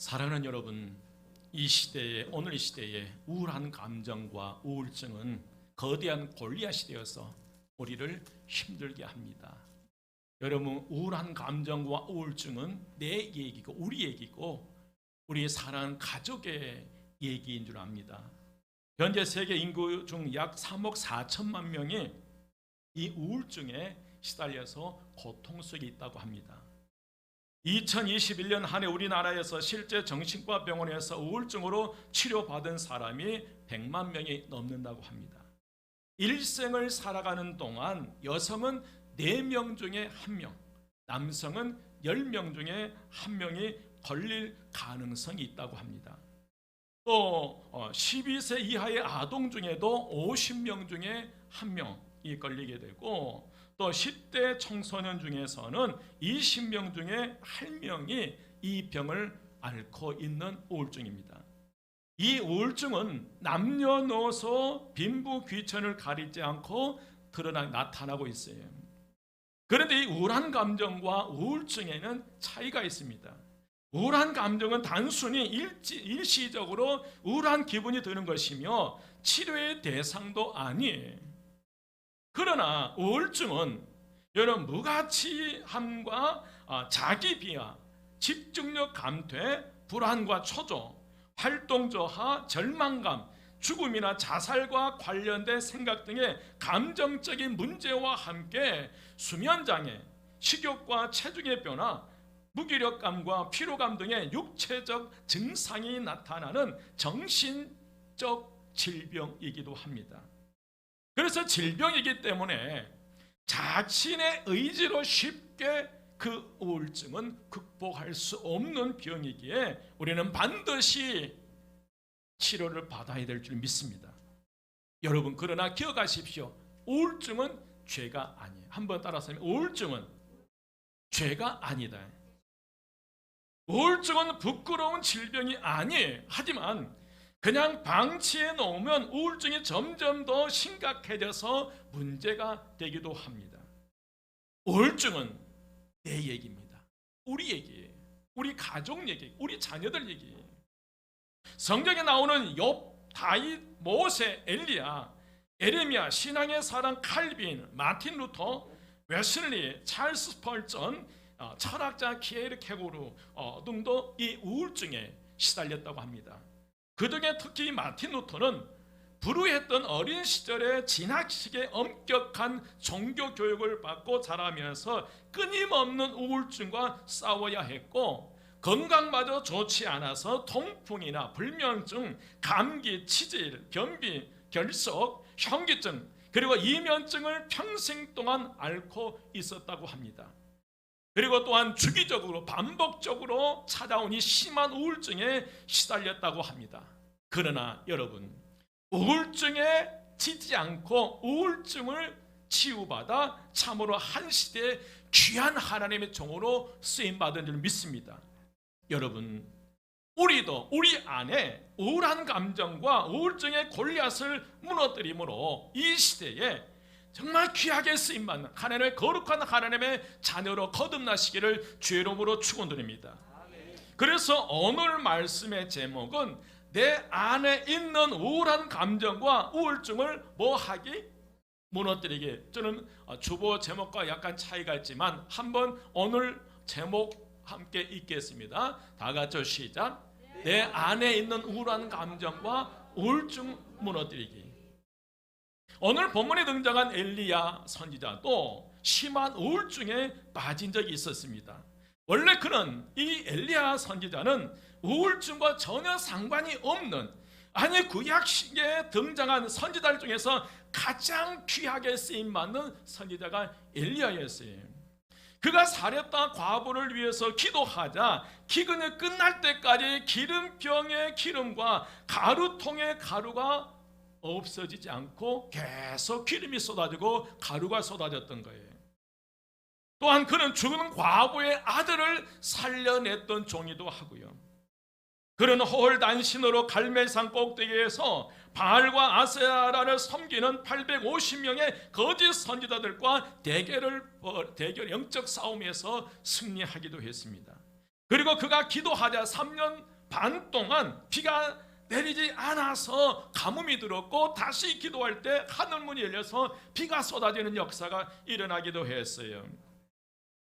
사랑하는 여러분, 이 시대에, 오늘 이 시대에 우울한 감정과 우울증은 거대한 골리앗이 되어서 우리를 힘들게 합니다. 여러분, 우울한 감정과 우울증은 내 얘기고 우리 얘기고 우리 사랑하는 가족의 얘기인 줄 압니다. 현재 세계 인구 중 약 3억 4천만 명이 이 우울증에 시달려서 고통 속에 있다고 합니다. 2021년 한 해 우리나라에서 실제 정신과 병원에서 우울증으로 치료받은 사람이 100만 명이 넘는다고 합니다. 일생을 살아가는 동안 여성은 4명 중에 1명, 남성은 10명 중에 1명이 걸릴 가능성이 있다고 합니다. 또 12세 이하의 아동 중에도 50명 중에 1명이 걸리게 되고, 또 10대 청소년 중에서는 20명 중에 1명이 이 병을 앓고 있는 우울증입니다. 이 우울증은 남녀노소 빈부귀천을 가리지 않고 나타나고 있어요. 그런데 이 우울한 감정과 우울증에는 차이가 있습니다. 우울한 감정은 단순히 일시적으로 우울한 기분이 드는 것이며 치료의 대상도 아니에요. 그러나 우울증은 여러분 무가치함과 자기 비하, 집중력 감퇴, 불안과 초조, 활동 저하, 절망감, 죽음이나 자살과 관련된 생각 등의 감정적인 문제와 함께 수면장애, 식욕과 체중의 변화, 무기력감과 피로감 등의 육체적 증상이 나타나는 정신적 질병이기도 합니다. 그래서 질병이기 때문에 자신의 의지로 쉽게 그 우울증은 극복할 수 없는 병이기에 우리는 반드시 치료를 받아야 될 줄 믿습니다. 여러분, 그러나 기억하십시오. 우울증은 죄가 아니에요. 한번 따라서 하면 우울증은 죄가 아니다. 우울증은 부끄러운 질병이 아니에요. 하지만 그냥 방치해 놓으면 우울증이 점점 더 심각해져서 문제가 되기도 합니다. 우울증은 내 얘기입니다. 우리 얘기예요. 우리 가족 얘기, 우리 자녀들 얘기예요. 성경에 나오는 욥, 다윗, 모세, 엘리야, 에레미야, 신앙의 사람 칼빈, 마틴 루터, 웨슬리, 찰스 스펄전, 철학자 키에르 케고르 등도 이 우울증에 시달렸다고 합니다. 그중에 특히 마틴 루터는 불우했던 어린 시절에 지나치게 엄격한 종교 교육을 받고 자라면서 끊임없는 우울증과 싸워야 했고, 건강마저 좋지 않아서 통풍이나 불면증, 감기, 치질, 변비, 결석, 현기증, 그리고 이면증을 평생 동안 앓고 있었다고 합니다. 그리고 또한 주기적으로 반복적으로 찾아온 이 심한 우울증에 시달렸다고 합니다. 그러나 여러분, 우울증에 지지 않고 우울증을 치유받아 참으로 한 시대의 귀한 하나님의 종으로 쓰임받은 줄 믿습니다. 여러분, 우리도 우리 안에 우울한 감정과 우울증의 골리앗을 무너뜨림으로 이 시대에 정말 귀하게 쓰임받는 하나님의 거룩한 하나님의 자녀로 거듭나시기를 주의 이름으로 축원드립니다. 그래서 오늘 말씀의 제목은 내 안에 있는 우울한 감정과 우울증을 뭐하기? 무너뜨리기. 저는 주보 제목과 약간 차이가 있지만 한번 오늘 제목 함께 읽겠습니다. 다 같이 시작. 내 안에 있는 우울한 감정과 우울증 무너뜨리기. 오늘 본문에 등장한 엘리야 선지자도 심한 우울증에 빠진 적이 있었습니다. 원래 그는, 이 엘리야 선지자는 우울증과 전혀 상관이 없는, 아니 구약시대에 등장한 선지자들 중에서 가장 귀하게 쓰임받는 선지자가 엘리야였어요. 그가 사렙다 과부를 위해서 기도하자 기근이 끝날 때까지 기름병의 기름과 가루통의 가루가 없어지지 않고 계속 기름이 쏟아지고 가루가 쏟아졌던 거예요. 또한 그는 죽은 과부의 아들을 살려냈던 종이기도 하고요. 그는 호홀단신으로 갈멜산 꼭대기에서 바알과 아세라를 섬기는 850명의 거짓 선지자들과 대결 영적 싸움에서 승리하기도 했습니다. 그리고 그가 기도하자 3년 반 동안 비가 내리지 않아서 가뭄이 들었고, 다시 기도할 때 하늘문이 열려서 비가 쏟아지는 역사가 일어나기도 했어요.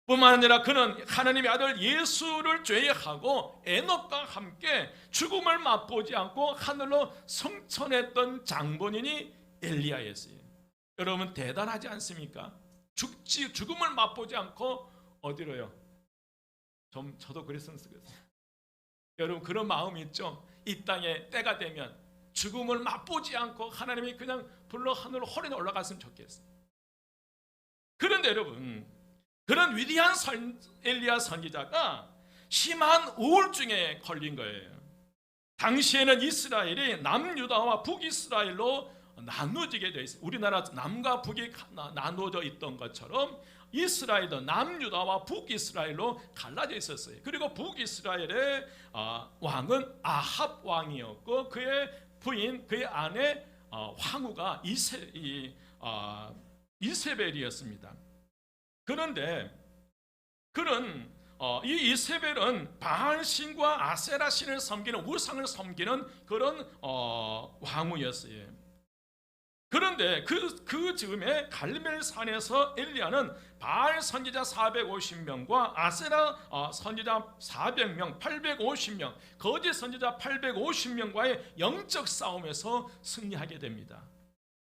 뿐만 아니라 그는 하나님의 아들 예수를 죄하고 에녹과 함께 죽음을 맛보지 않고 하늘로 승천했던 장본인이 엘리야였어요. 여러분 대단하지 않습니까? 죽음을 맛보지 않고 어디로요? 저도 그랬으면 좋겠어요. 여러분 그런 마음이 있죠? 이 땅에 때가 되면 죽음을 맛보지 않고 하나님이 그냥 불러 하늘로 홀에 올라갔으면 좋겠어요. 그런데 여러분, 그런 위대한 엘리야 선지자가 심한 우울증에 걸린 거예요. 당시에는 이스라엘이 남유다와 북이스라엘로 나누어지게 되어 있어요. 우리나라 남과 북이 나누어져 있던 것처럼 이스라엘도 남유다와 북이스라엘로 갈라져 있었어요. 그리고 북이스라엘의 왕은 아합 왕이었고, 그의 부인, 그의 아내 황후가 이세벨이었습니다. 그런데 그는 이 이세벨은 바알신과 아세라신을 섬기는, 우상을 섬기는 그런 왕후였어요. 그런데 그 즈음에 갈멜산에서 엘리야는 바알 선지자 450명과 아세라 선지자 400명, 850명, 거짓 선지자 850명과의 영적 싸움에서 승리하게 됩니다.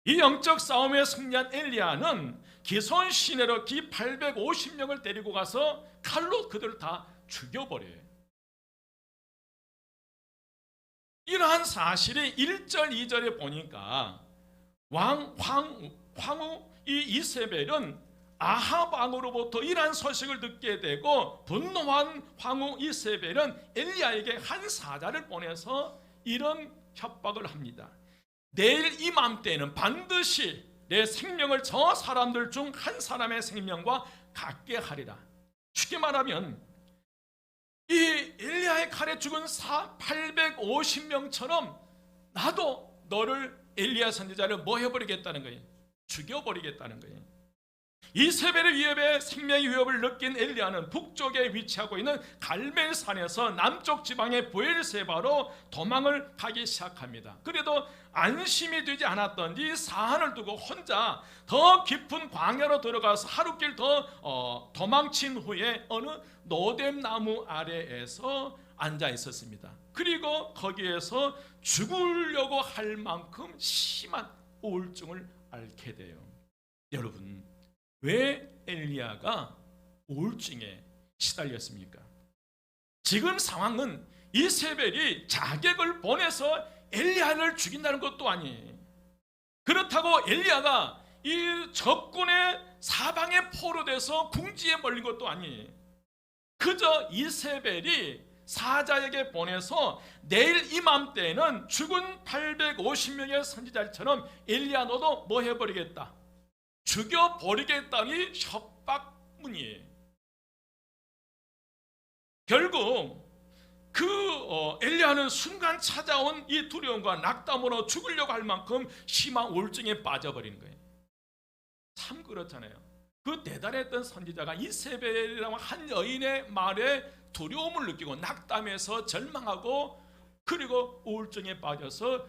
이 영적 싸움에 승리한 엘리야는 기손 시내로 기 850명을 데리고 가서 칼로 그들을 다 죽여버려요. 이러한 사실이 1절 2절에 보니까 황후 이 이세벨은 아합 왕으로부터 이러한 소식을 듣게 되고, 분노한 황후 이세벨은 엘리야에게 한 사자를 보내서 이런 협박을 합니다. 내일 이맘때에는 반드시 내 생명을 저 사람들 중 한 사람의 생명과 같게 하리라. 쉽게 말하면 이 엘리야의 칼에 죽은 850명처럼 나도 너를, 엘리야 선지자를 뭐 해버리겠다는 거예요? 죽여버리겠다는 거예요. 이세벨의 위협에 생명의 위협을 느낀 엘리야는 북쪽에 위치하고 있는 갈멜산에서 남쪽 지방의 브엘세바로 도망을 가기 시작합니다. 그래도 안심이 되지 않았던 이 사안을 두고 혼자 더 깊은 광야로 들어가서 하루길 더 도망친 후에 어느 노뎀나무 아래에서 앉아 있었습니다. 그리고 거기에서 죽으려고 할 만큼 심한 우울증을 앓게 돼요. 여러분, 왜 엘리야가 우울증에 시달렸습니까? 지금 상황은 이세벨이 자객을 보내서 엘리야를 죽인다는 것도 아니에요. 그렇다고 엘리야가 이 적군의 사방에 포로돼서 궁지에 몰린 것도 아니에요. 그저 이세벨이 사자에게 보내서 내일 이맘때에는 죽은 850명의 선지자처럼 엘리야 너도 뭐 해버리겠다, 죽여버리겠다니 협박문이에요. 결국 엘리야는 순간 찾아온 이 두려움과 낙담으로 죽으려고 할 만큼 심한 우울증에 빠져버리는 거예요. 참 그렇잖아요. 그 대단했던 선지자가 이세벨이라는 한 여인의 말에 두려움을 느끼고 낙담해서 절망하고, 그리고 우울증에 빠져서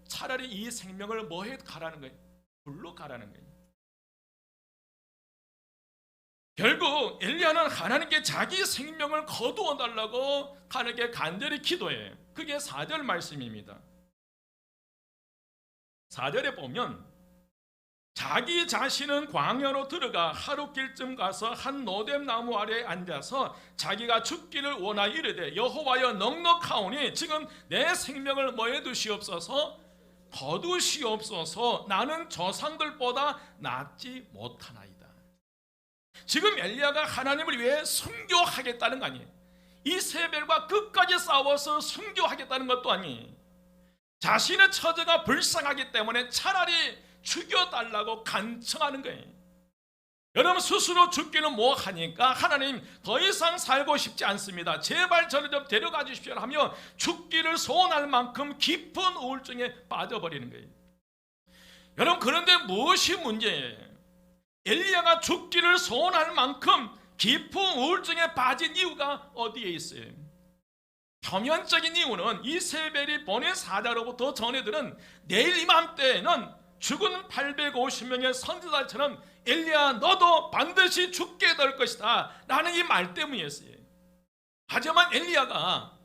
차라리 이 생명을 뭐해 가라는 거예요? 불로 가라는 거예요. 결국 엘리야는 하나님께 자기 생명을 거두어 달라고 하나님께 간절히 기도해요. 그게 4절 말씀입니다. 4절에 보면 자기 자신은 광야로 들어가 하루길쯤 가서 한 노뎀나무 아래에 앉아서 자기가 죽기를 원하여 이르되 여호와여 넉넉하오니 지금 내 생명을 뭐해 두시옵소서, 거두시옵소서. 나는 조상들보다 낫지 못하나이다. 지금 엘리야가 하나님을 위해 순교하겠다는 거 아니에요. 이세벨과 끝까지 싸워서 순교하겠다는 것도 아니에요. 자신의 처제가 불쌍하기 때문에 차라리 죽여달라고 간청하는 거예요. 여러분 스스로 죽기는 뭐하니까 하나님 더 이상 살고 싶지 않습니다, 제발 저를 좀 데려가 주십시오 하며 죽기를 소원할 만큼 깊은 우울증에 빠져버리는 거예요. 여러분 그런데 무엇이 문제예요? 엘리야가 죽기를 소원할 만큼 깊은 우울증에 빠진 이유가 어디에 있어요? 표면적인 이유는 이세벨이 보낸 사자로부터 전해들은 내일 이맘때에는 죽은 850명의 선지자처럼 엘리야 너도 반드시 죽게 될 것이다 라는 이 말 때문이었어요. 하지만 엘리야가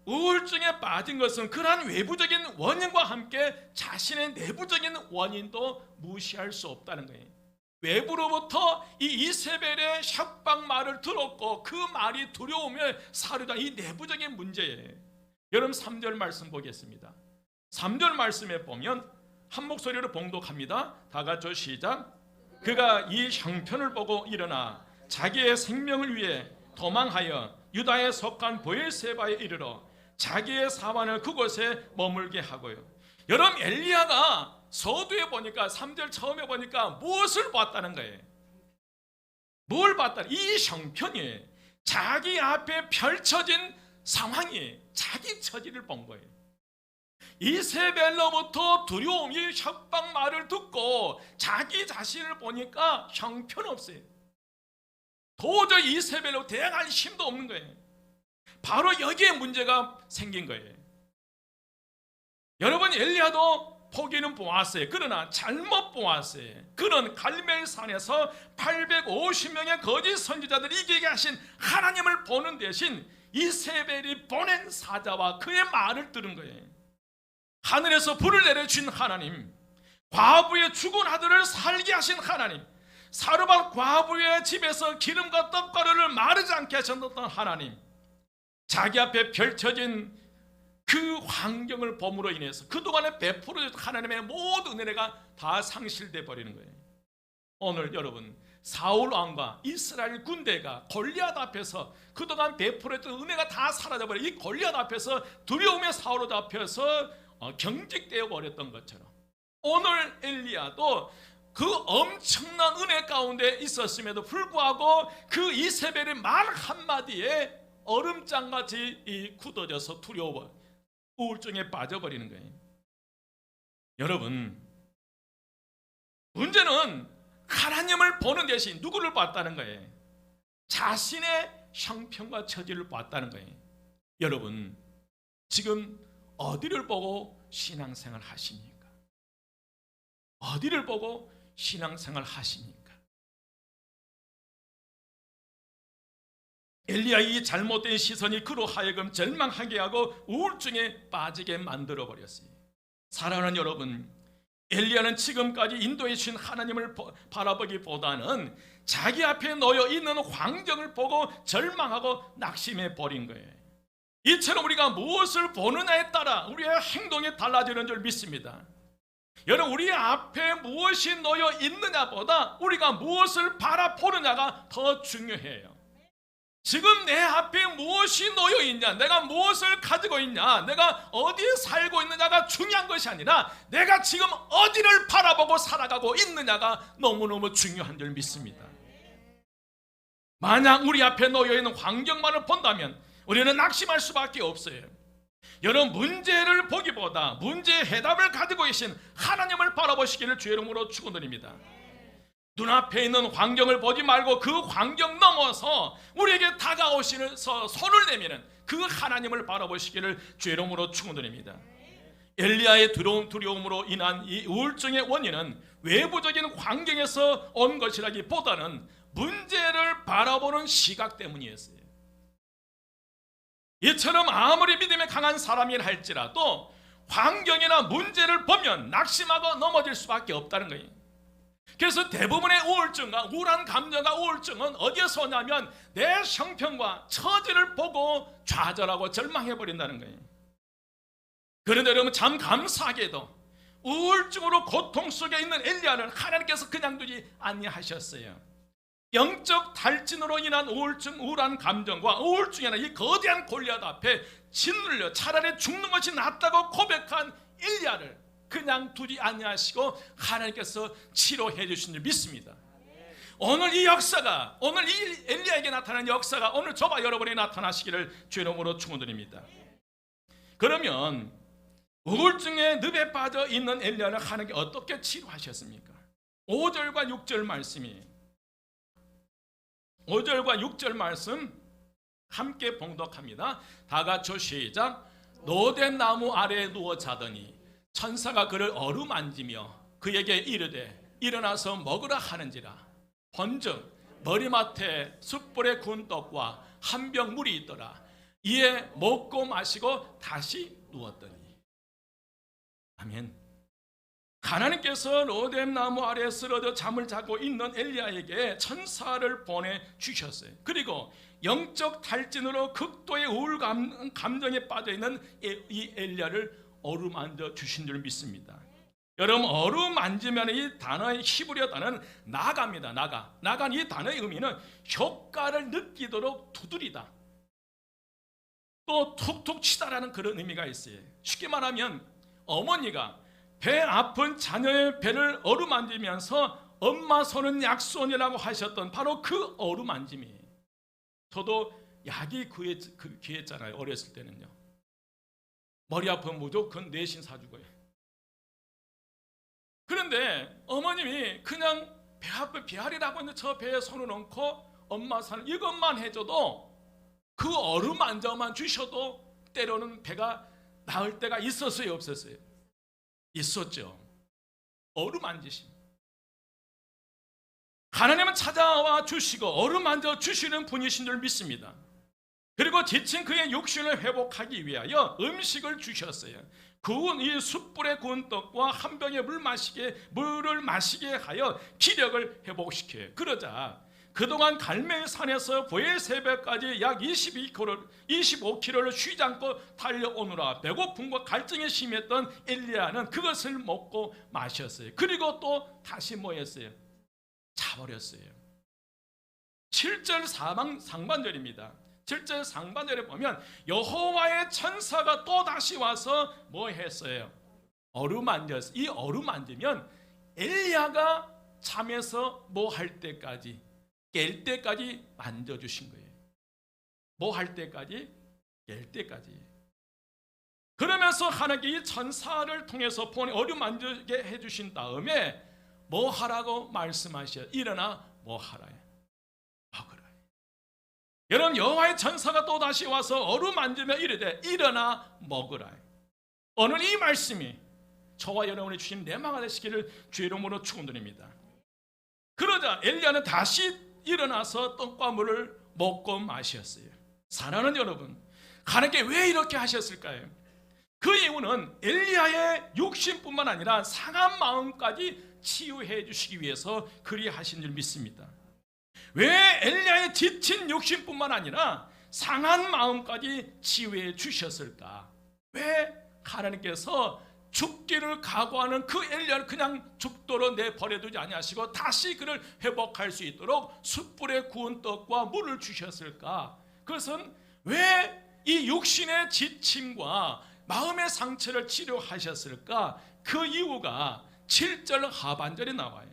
우울증에 빠진 것은 그러한 외부적인 원인과 함께 자신의 내부적인 원인도 무시할 수 없다는 거예요. 외부로부터 이 이세벨의 협박 말을 들었고 그 말이 두려움을 사르다 이 내부적인 문제예요. 여러분 3절 말씀 보겠습니다. 3절 말씀에 보면 한 목소리로 봉독합니다. 다 같이 시작. 그가 이 형편을 보고 일어나 자기의 생명을 위해 도망하여 유다에 속한 보엘세바에 이르러 자기의 사환을 그곳에 머물게 하고요. 여러분 엘리야가 서두에 보니까 3절 처음에 보니까 무엇을 봤다는 거예요? 뭘 봤다? 이 형편이 자기 앞에 펼쳐진 상황이 자기 처지를 본 거예요. 이세벨로부터 두려움이 협박 말을 듣고 자기 자신을 보니까 형편없어요. 도저히 이세벨로 대항할 힘도 없는 거예요. 바로 여기에 문제가 생긴 거예요. 여러분 엘리야도 포기는 보았어요. 그러나 잘못 보았어요. 그는 갈멜산에서 850명의 거짓 선지자들이 이기게 하신 하나님을 보는 대신 이세벨이 보낸 사자와 그의 말을 들은 거예요. 하늘에서 불을 내려주신 하나님, 과부의 죽은 아들을 살게 하신 하나님, 사르밧 과부의 집에서 기름과 떡가루를 마르지 않게 하셨던 하나님, 자기 앞에 펼쳐진 그 환경을 봄으로 인해서 그동안에 베풀어줬던 하나님의 모든 은혜가 다 상실돼 버리는 거예요. 오늘 여러분 사울 왕과 이스라엘 군대가 골리앗 앞에서 그동안 베풀어줬던 은혜가 다 사라져버려 이 골리앗 앞에서 두려움의 사울로 잡혀서 경직되어 버렸던 것처럼 오늘 엘리야도 그 엄청난 은혜 가운데 있었음에도 불구하고 그 이세벨의 말 한마디에 얼음장같이 굳어져서 두려워 우울증에 빠져버리는 거예요. 여러분 문제는 하나님을 보는 대신 누구를 봤다는 거예요? 자신의 형편과 처지를 봤다는 거예요. 여러분 지금 어디를 보고 신앙생활 하십니까? 어디를 보고 신앙생활 하십니까? 엘리야의 잘못된 시선이 그로 하여금 절망하게 하고 우울증에 빠지게 만들어 버렸어요. 사랑하는 여러분, 엘리야는 지금까지 인도해 주신 하나님을 바라보기보다는 자기 앞에 놓여 있는 환경을 보고 절망하고 낙심해 버린 거예요. 이처럼 우리가 무엇을 보느냐에 따라 우리의 행동이 달라지는 줄 믿습니다. 여러분 우리 앞에 무엇이 놓여 있느냐보다 우리가 무엇을 바라보느냐가 더 중요해요. 지금 내 앞에 무엇이 놓여 있냐, 내가 무엇을 가지고 있냐, 내가 어디에 살고 있느냐가 중요한 것이 아니라 내가 지금 어디를 바라보고 살아가고 있느냐가 너무너무 중요한 줄 믿습니다. 만약 우리 앞에 놓여 있는 환경만을 본다면 우리는 낙심할 수밖에 없어요. 여러분 문제를 보기보다 문제의 해답을 가지고 계신 하나님을 바라보시기를 주의 이름으로 축원드립니다. 눈앞에 있는 환경을 보지 말고 그 환경 넘어서 우리에게 다가오시면서 손을 내미는 그 하나님을 바라보시기를 주의 이름으로 축원드립니다. 엘리야의 두려움으로 인한 이 우울증의 원인은 외부적인 환경에서 온 것이라기보다는 문제를 바라보는 시각 때문이었어요. 이처럼 아무리 믿음에 강한 사람이라 할지라도 환경이나 문제를 보면 낙심하고 넘어질 수밖에 없다는 거예요. 그래서 대부분의 우울증과 우울한 감정과 우울증은 어디에서 오냐면 내 형편과 처지를 보고 좌절하고 절망해버린다는 거예요. 그런데 여러분 참 감사하게도 우울증으로 고통 속에 있는 엘리야를 하나님께서 그냥 두지 아니하셨어요. 영적 탈진으로 인한 우울증, 우울한 감정과 우울증이나 이 거대한 골리앗 앞에 짓눌려 차라리 죽는 것이 낫다고 고백한 엘리야를 그냥 두지 아니하시고 하나님께서 치료해 주신 줄 믿습니다. 오늘 이 역사가, 오늘 이 엘리야에게 나타난 역사가 오늘 저와 여러분에게 나타나시기를 주의 이름으로 축원드립니다. 그러면 우울증의 늪에 빠져 있는 엘리야를 하나님께 어떻게 치료하셨습니까? 5절과 6절 말씀이 5절과 6절 말씀 함께 봉독합니다. 다 같이 시작. 로뎀 나무 아래에 누워 자더니 천사가 그를 어루만지며 그에게 이르되 일어나서 먹으라 하는지라. 본즉 머리맡에 숯불에 구운 떡과 한 병 물이 있더라. 이에 먹고 마시고 다시 누웠더니. 아멘. 하나님께서 로뎀 나무 아래에 쓰러져 잠을 자고 있는 엘리야에게 천사를 보내주셨어요. 그리고 영적 탈진으로 극도의 우울 감정에 빠져있는 이 엘리야를 어루만져 주신 줄 믿습니다. 여러분, 어루만지면 이 단어의 히브리어 단어는 나가입니다. 나가 이 단어의 의미는 효과를 느끼도록 두드리다, 또 툭툭 치다라는 그런 의미가 있어요. 쉽게 말하면 어머니가 배 아픈 자녀의 배를 어루만지면서 엄마 손은 약손이라고 하셨던 바로 그 어루만짐이에요. 저도 약이 귀했잖아요. 어렸을 때는요. 머리 아프면 무조건 내신 사주고요. 그런데 어머님이 그냥 배 아픈 비아리라고 있는 저 배에 손을 얹고 엄마 사는 이것만 해줘도, 그 어루만져만 주셔도 때로는 배가 나을 때가 있었어요, 없었어요? 있었죠. 어루만지심. 하나님은 찾아와 주시고 어루만져 주시는 분이신 줄 믿습니다. 그리고 지친 그의 육신을 회복하기 위하여 음식을 주셨어요. 구운 이 숯불에 구운 떡과 한 병의 물을 마시게 하여 기력을 회복시켜요. 그러자 그동안 갈멜 산에서 보혜 새벽까지 약 25km를 쉬지 않고 달려오느라 배고픔과 갈증이 심했던 엘리야는 그것을 먹고 마셨어요. 그리고 또 다시 뭐 했어요? 자버렸어요. 7절 상반절입니다. 7절 상반절에 보면 여호와의 천사가 또 다시 와서 뭐 했어요? 어루만졌어요. 이 어루만지면 엘리야가 잠에서 뭐 할 때까지, 깰 때까지 만져주신 거예요. 뭐 할 때까지? 깰 때까지. 그러면서 하나님께 이 천사를 통해서 어루만지게 해주신 다음에 뭐 하라고 말씀하셔요? 일어나 뭐 하라. 먹으라. 여러분, 여호와의 천사가 또 다시 와서 어루만지며 이르되 일어나 먹으라. 오늘 이 말씀이 저와 여러분이 주신 내마가 되시기를 주의 이름으로 축원드립니다. 그러자 엘리야는 다시 일어나서 떡과 물을 먹고 마셨어요. 사랑하는 여러분, 하나님께 왜 이렇게 하셨을까요? 그 이유는 엘리야의 육신뿐만 아니라 상한 마음까지 치유해 주시기 위해서 그리 하신 줄 믿습니다. 왜 엘리야의 지친 육신뿐만 아니라 상한 마음까지 치유해 주셨을까? 왜 하나님께서 죽기를 각오하는 그 엘리야를 그냥 죽도록 내버려두지 아니하시고 다시 그를 회복할 수 있도록 숯불에 구운 떡과 물을 주셨을까? 그것은 왜 이 육신의 지침과 마음의 상처를 치료하셨을까? 그 이유가 7절 하반절에 나와요.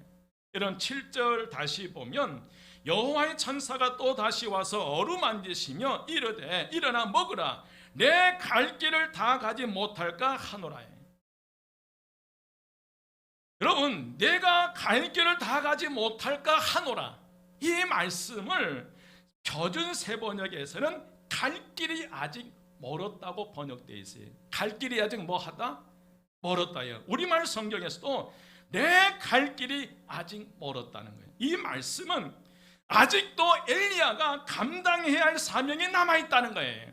이런 7절 다시 보면 여호와의 천사가 또 다시 와서 어루만지시며 이르되 일어나 먹으라. 내 갈 길을 다 가지 못할까 하노라. 여러분, 내가 갈 길을 다 가지 못할까 하노라, 이 말씀을 표준 세번역에서는 갈 길이 아직 멀었다고 번역되어 있어요. 갈 길이 아직 뭐하다? 멀었다요. 우리말 성경에서도 내 갈 길이 아직 멀었다는 거예요. 이 말씀은 아직도 엘리야가 감당해야 할 사명이 남아있다는 거예요.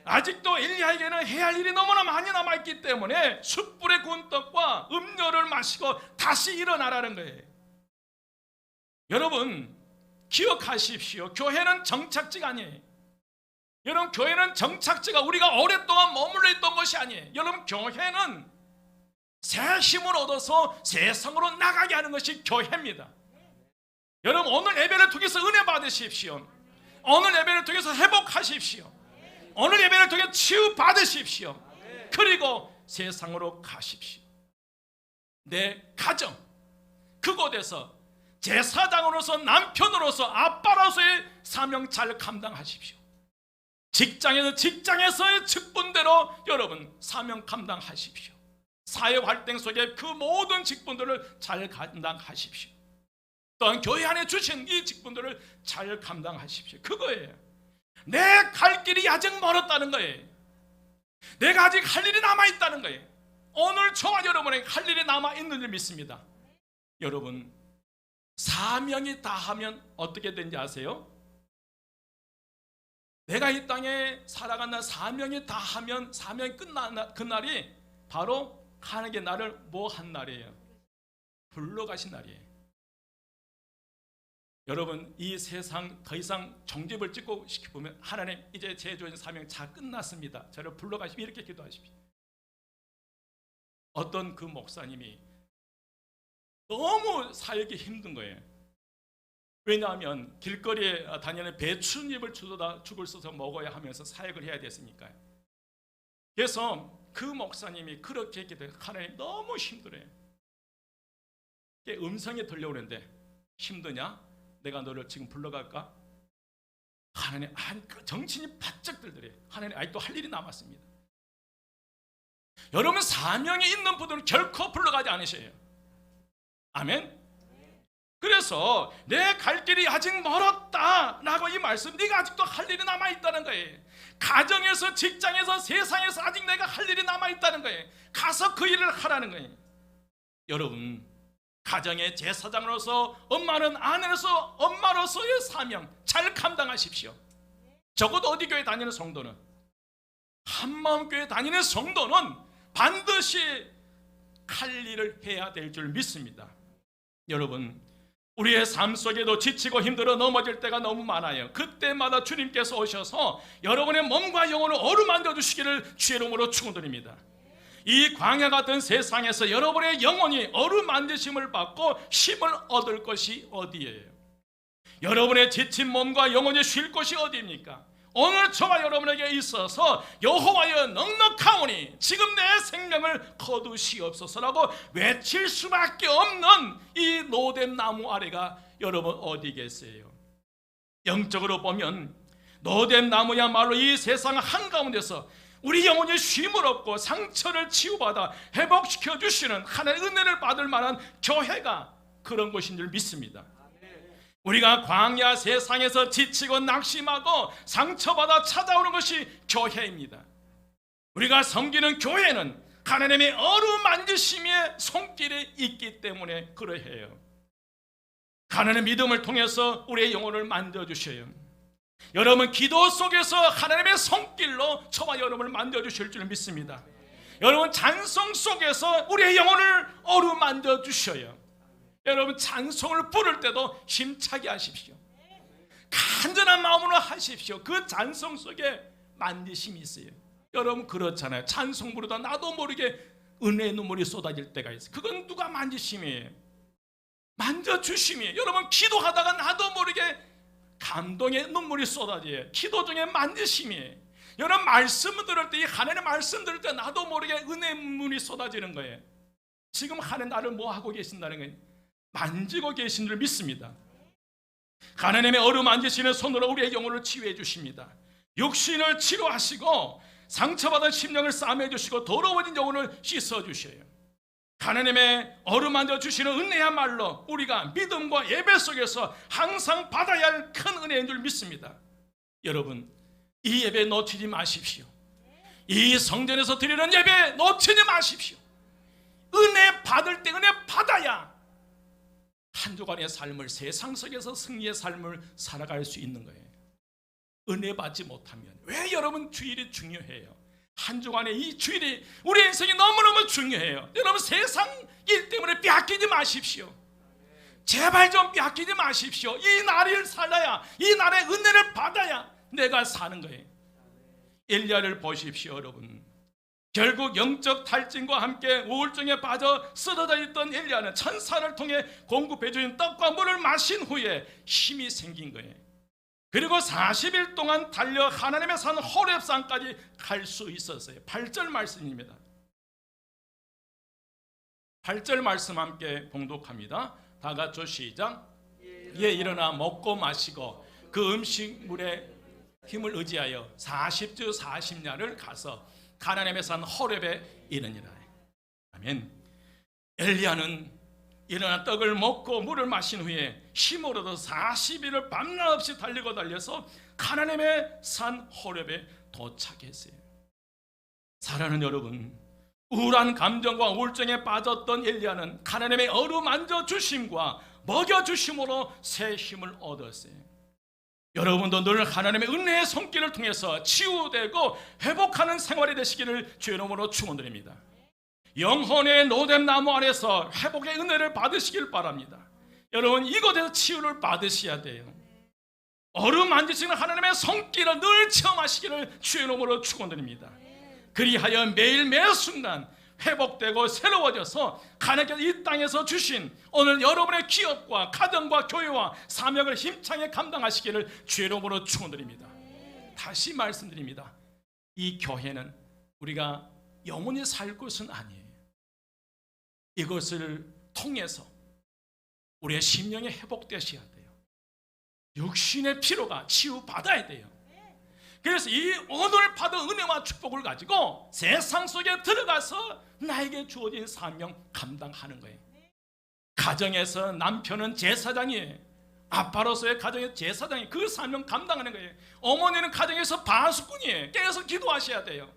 아직도 엘리야에게는 해야 할 일이 너무나 많이 남아있기 때문에 숯불에 구운 떡과 음료를 마시고 다시 일어나라는 거예요. 여러분, 기억하십시오. 교회는 정착지가 아니에요. 여러분, 교회는 정착지가 우리가 오랫동안 머물러 있던 것이 아니에요. 여러분, 교회는 새 힘을 얻어서 세상으로 나가게 하는 것이 교회입니다. 여러분, 오늘 예배를 통해서 은혜 받으십시오. 오늘 예배를 통해서 회복하십시오. 오늘 예배를 통해 치유 받으십시오. 그리고 세상으로 가십시오. 내 가정, 그곳에서 제사장으로서, 남편으로서, 아빠로서의 사명 잘 감당하십시오. 직장에서의 직분대로 여러분 사명 감당하십시오. 사회활동 속에 그 모든 직분들을 잘 감당하십시오. 또한 교회 안에 주신 이 직분들을 잘 감당하십시오. 그거예요. 내 갈 길이 아직 멀었다는 거예요. 내가 아직 할 일이 남아있다는 거예요. 오늘 저와 여러분에게 할 일이 남아있는 줄 믿습니다. 여러분, 사명이 다하면 어떻게 되는지 아세요? 내가 이 땅에 살아간다 사명이 다하면, 사명이 끝난 그날이 바로 하나님께 나를 뭐 한 날이에요? 불러가신 날이에요. 여러분, 이 세상 더 이상 정집을 찍고 싶으면 하나님, 이제 제 주어진 사명 다 끝났습니다, 저를 불러가시면, 이렇게 기도하십시오. 어떤 그 목사님이 너무 살기 힘든 거예요. 왜냐하면 길거리에 다니는 배춧잎을 주워다 죽을 써서 먹어야 하면서 사역을 해야 됐으니까요. 그래서 그 목사님이 그렇게 기도해요. 하나님, 너무 힘들어요. 음성이 들려오는데, 힘드냐? 내가 너를 지금 불러갈까? 하나님, 정신이 바짝 들더래요. 하나님, 아직도 할 일이 남았습니다. 여러분, 사명이 있는 분들은 결코 불러가지 않으셔요. 아멘. 그래서 내 갈 길이 아직 멀었다라고 이 말씀, 네가 아직도 할 일이 남아있다는 거예요. 가정에서, 직장에서, 세상에서 아직 내가 할 일이 남아있다는 거예요. 가서 그 일을 하라는 거예요. 여러분, 가정의 제사장으로서, 엄마는 아내로서, 엄마로서의 사명 잘 감당하십시오. 적어도 어디 교회 다니는 성도는, 한마음교회 다니는 성도는 반드시 할 일을 해야 될 줄 믿습니다. 여러분, 우리의 삶 속에도 지치고 힘들어 넘어질 때가 너무 많아요. 그때마다 주님께서 오셔서 여러분의 몸과 영혼을 어루만져 주시기를 주의 이름으로 축원드립니다. 이 광야 같은 세상에서 여러분의 영혼이 어루만지심을 받고 힘을 얻을 것이 어디예요? 여러분의 지친 몸과 영혼이 쉴 곳이 어디입니까? 오늘 저와 여러분에게 있어서 여호와여 넉넉하오니 지금 내 생명을 거두시옵소서라고 외칠 수밖에 없는 이 노뎀 나무 아래가 여러분 어디 계세요? 영적으로 보면 노뎀 나무야말로 이 세상 한가운데서 우리 영혼이 쉼을 얻고 상처를 치유받아 회복시켜 주시는 하나님의 은혜를 받을 만한 교회가 그런 곳인 줄 믿습니다. 우리가 광야 세상에서 지치고 낙심하고 상처받아 찾아오는 것이 교회입니다. 우리가 섬기는 교회는 하나님의 어루만지심의 손길이 있기 때문에 그러해요. 하나님의 믿음을 통해서 우리의 영혼을 만져주셔요. 여러분, 기도 속에서 하나님의 손길로 저와 여러분을 만져주실 줄 믿습니다. 여러분, 찬송 속에서 우리의 영혼을 어루만져 주셔요. 여러분, 찬송을 부를 때도 힘차게 하십시오. 간절한 마음으로 하십시오. 그 찬송 속에 만지심이 있어요. 여러분, 그렇잖아요. 찬송 부르다 나도 모르게 은혜의 눈물이 쏟아질 때가 있어요. 그건 누가 만지심이에요? 만져주심이에요. 여러분, 기도하다가 나도 모르게 감동의 눈물이 쏟아져요. 기도 중에 만지심이에요. 여러분, 말씀을 들을 때, 이 하나님의 말씀 들을 때 나도 모르게 은혜의 눈물이 쏟아지는 거예요. 지금 하나님 나를 뭐 하고 계신다는 거예요? 만지고 계신 줄 믿습니다. 하나님의 어루만지시는 손으로 우리의 영혼을 치유해 주십니다. 육신을 치료하시고 상처받은 심령을 싸매 주시고 더러워진 영혼을 씻어 주셔요. 하나님의 어루만져 주시는 은혜야말로 우리가 믿음과 예배 속에서 항상 받아야 할 큰 은혜인 줄 믿습니다. 여러분, 이 예배 놓치지 마십시오. 이 성전에서 드리는 예배 놓치지 마십시오. 은혜 받을 때 은혜 받아야 한 주간의 삶을, 세상 속에서 승리의 삶을 살아갈 수 있는 거예요. 은혜 받지 못하면, 왜 여러분 주일이 중요해요? 한 주간의 이 주일이 우리 인생이 너무너무 중요해요. 여러분, 세상 일 때문에 빼앗기지 마십시오. 제발 좀 빼앗기지 마십시오. 이 날을 살아야, 이 날의 은혜를 받아야 내가 사는 거예요. 엘리야를 보십시오. 여러분, 결국 영적 탈진과 함께 우울증에 빠져 쓰러져 있던 엘리야는 천사를 통해 공급해 주신 떡과 물을 마신 후에 힘이 생긴 거예요. 그리고 40일 동안 달려 하나님의 산 호렙산까지 갈 수 있었어요. 8절 말씀입니다. 8절 말씀 함께 봉독합니다. 다 같이 시작. 예, 일어나 먹고 마시고 그 음식물에 힘을 의지하여 40주 40야를 가서 하나님의 산 호렙에 이르니라. 아멘. 엘리야는 일어나 떡을 먹고 물을 마신 후에 힘을 얻어 40일을 밤낮 없이 달려서 하나님의 산 호렙에 도착했어요. 사랑하는 여러분, 우울한 감정과 우울증에 빠졌던 엘리야는 하나님의 어루만져 주심과 먹여 주심으로 새 힘을 얻었어요. 여러분도 늘 하나님의 은혜의 손길을 통해서 치유되고 회복하는 생활이 되시기를 주의 이름으로 축원드립니다. 영혼의 노뎀나무 아래서 회복의 은혜를 받으시길 바랍니다. 여러분, 이곳에서 치유를 받으셔야 돼요. 어루만지시는 하나님의 손길을 늘 체험하시기를 주의 이름으로 축원드립니다. 그리하여 매일 매 순간 회복되고 새로워져서 하나님께서 이 땅에서 주신 오늘 여러분의 기업과 가정과 교회와 사명을 힘차게 감당하시기를 주의 이름으로 축원드립니다. 다시 말씀드립니다. 이 교회는 우리가 영원히 살 곳은 아니에요. 이것을 통해서 우리의 심령이 회복되셔야 돼요. 육신의 피로가 치유받아야 돼요. 그래서 이 오늘 받은 은혜와 축복을 가지고 세상 속에 들어가서 나에게 주어진 사명 감당하는 거예요. 가정에서 남편은 제사장이에요. 아빠로서의 가정의 제사장이 그 사명 감당하는 거예요. 어머니는 가정에서 바수꾼이에요. 계속 기도하셔야 돼요.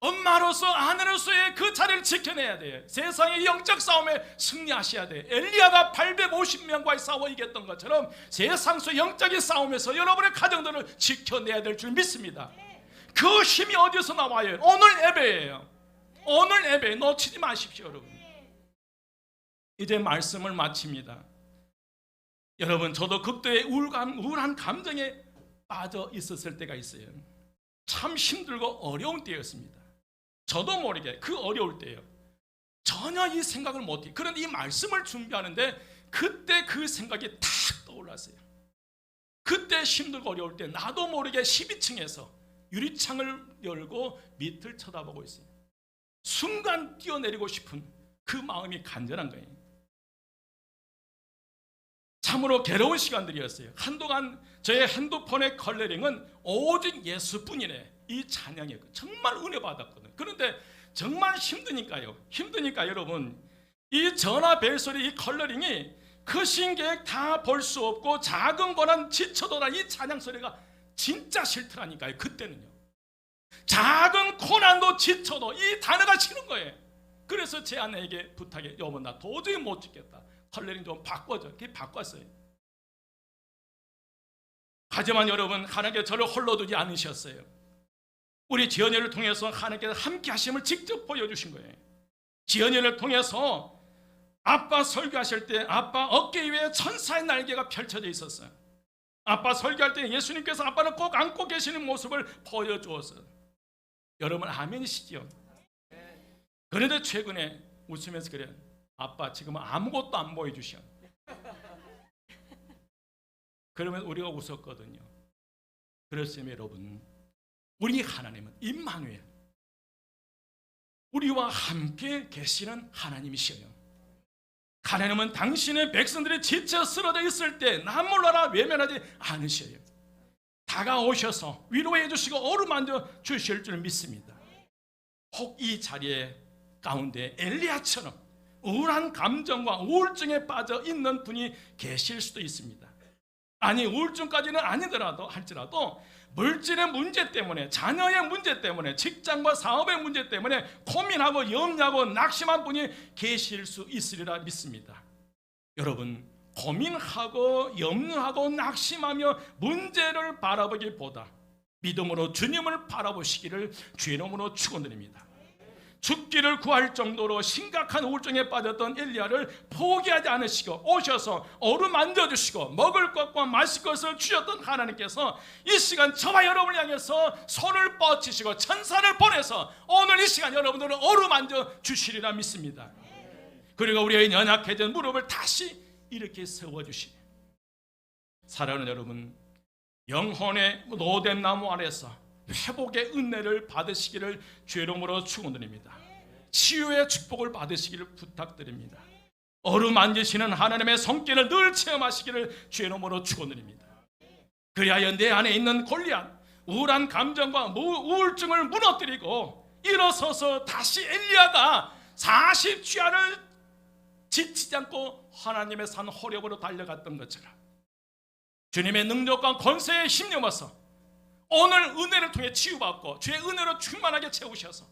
엄마로서 아내로서의 그 자리를 지켜내야 돼요. 세상의 영적 싸움에 승리하셔야 돼요. 엘리야가 850명과의 싸워 이겼던 것처럼 세상 속 영적인 싸움에서 여러분의 가정들을 지켜내야 될 줄 믿습니다. 그 힘이 어디서 나와요? 오늘 예배예요. 오늘 예배 놓치지 마십시오. 여러분, 이제 말씀을 마칩니다. 여러분, 저도 극도의 우울한 감정에 빠져 있었을 때가 있어요. 참 힘들고 어려운 때였습니다. 저도 모르게 그 어려울 때요, 전혀 이 생각을 못해요. 그런데 이 말씀을 준비하는데 그때 그 생각이 탁 떠올랐어요. 그때 힘들고 어려울 때 나도 모르게 12층에서 유리창을 열고 밑을 쳐다보고 있어요. 순간 뛰어내리고 싶은 그 마음이 간절한 거예요. 참으로 괴로운 시간들이었어요. 한동안 저의 핸드폰의 컬러링은 오직 예수뿐이네, 이 찬양이었고 정말 은혜 받았거든요. 그런데 정말 힘드니까 여러분, 이 전화 벨소리, 이 컬러링이 크신 계획 다 볼 수 없고 작은 거는 지쳐도다 이 찬양 소리가 진짜 싫더라니까요. 그때는요, 작은 고난도 지쳐도 이 단어가 싫은 거예요. 그래서 제 아내에게 부탁해, 여보 나 도저히 못 찍겠다, 컬러링 좀 바꿔줘. 그게 바꿨어요. 하지만 여러분, 하나님께서 저를 홀로 두지 않으셨어요. 우리 지연이를 통해서 하나님께서 함께 하심을 직접 보여주신 거예요. 지연이를 통해서 아빠 설교하실 때 아빠 어깨 위에 천사의 날개가 펼쳐져 있었어요. 아빠 설교할 때 예수님께서 아빠를 꼭 안고 계시는 모습을 보여주었어요. 여러분 아멘이시죠? 그런데 최근에 웃으면서 그래요. 아빠 지금 아무것도 안 보여주셔. 그러면 우리가 웃었거든요. 그렇습니다. 여러분, 우리 하나님은 임마누엘, 우리와 함께 계시는 하나님이시에요. 하나님은 당신의 백성들이 지쳐 쓰러져 있을 때 남몰라라 외면하지 않으셔요. 다가오셔서 위로해 주시고 어루만져 주실 줄 믿습니다. 혹 이 자리에 가운데 엘리야처럼 우울한 감정과 우울증에 빠져 있는 분이 계실 수도 있습니다. 아니, 우울증까지는 아니더라도 할지라도 물질의 문제 때문에, 자녀의 문제 때문에, 직장과 사업의 문제 때문에 고민하고 염려하고 낙심한 분이 계실 수 있으리라 믿습니다. 여러분, 고민하고 염려하고 낙심하며 문제를 바라보기보다 믿음으로 주님을 바라보시기를 주의 이름으로 축원드립니다. 죽기를 구할 정도로 심각한 우울증에 빠졌던 엘리야를 포기하지 않으시고 오셔서 어루만져 주시고 먹을 것과 마실 것을 주셨던 하나님께서 이 시간 저와 여러분을 향해서 손을 뻗치시고 천사를 보내서 오늘 이 시간 여러분들을 어루만져 주시리라 믿습니다. 그리고 우리의 연약해진 무릎을 다시 이렇게 세워주시니, 사랑하는 여러분, 영혼의 노뎀나무 아래서 회복의 은혜를 받으시기를 주의 이름으로 축원드립니다. 치유의 축복을 받으시기를 부탁드립니다. 어루만지시는 하나님의 손길을 늘 체험하시기를 주의 이름으로 축원드립니다. 그리하여 내 안에 있는 골리앗, 우울한 감정과 우울증을 무너뜨리고 일어서서 다시 엘리야가 40주야를 지치지 않고 하나님의 산 호렙으로 달려갔던 것처럼 주님의 능력과 권세에 힘입어서 오늘 은혜를 통해 치유받고 주의 은혜로 충만하게 채우셔서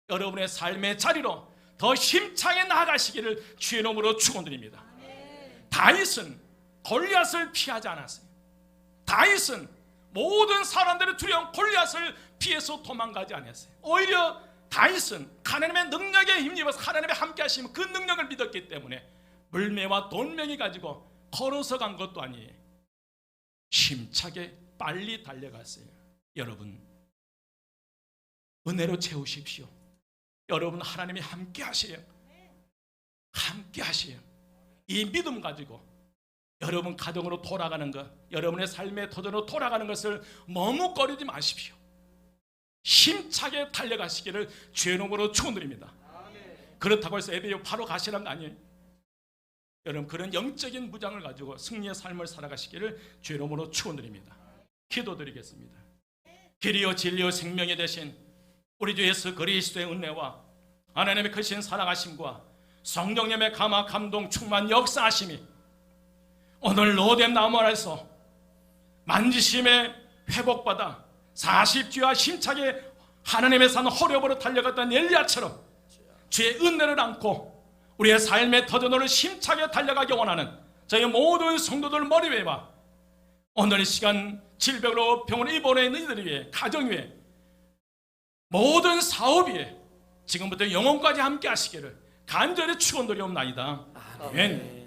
여러분의 삶의 자리로 더 힘차게 나아가시기를 주의 이름으로 축원드립니다. 다윗은 골리앗을 피하지 않았어요. 다윗은 모든 사람들의 두려운 골리앗을 피해서 도망가지 않았어요. 오히려 다윗은 하나님의 능력에 힘입어서 하나님의 함께 하시면 그 능력을 믿었기 때문에 물매와 돌멩이 가지고 걸어서 간 것도 아니에요. 힘차게 빨리 달려갔어요. 여러분, 은혜로 채우십시오. 여러분, 하나님이 함께 하세요. 함께 하세요. 이 믿음 가지고 여러분 가정으로 돌아가는 것, 여러분의 삶의 터전으로 돌아가는 것을 머뭇거리지 마십시오. 힘차게 달려가시기를 주의 이름으로 축원드립니다. 그렇다고 해서 에베유 바로 가시라는 거 아니에요. 여러분, 그런 영적인 무장을 가지고 승리의 삶을 살아가시기를 주의 이름으로 축원드립니다. 기도드리겠습니다. 길이요 진리요 생명이 되신 우리 주 예수 그리스도의 은혜와 하나님의 크신 사랑하심과 성령님의 감화 감동 충만 역사하심이 오늘 로뎀 나무 아래서 만지심에 회복받아 40주와 힘차게 하나님의 산 호렙으로 달려갔던 엘리야처럼 주의 은혜를 안고 우리의 삶의 터전으로 힘차게 달려가기 원하는 저희 모든 성도들 머리 위에와 오늘 이 시간 질병으로 병원에 입원해 있는 이들 위해, 가정 위에, 모든 사업 위에 지금부터 영혼까지 함께 하시기를 간절히 축원드리옵나이다. 아멘.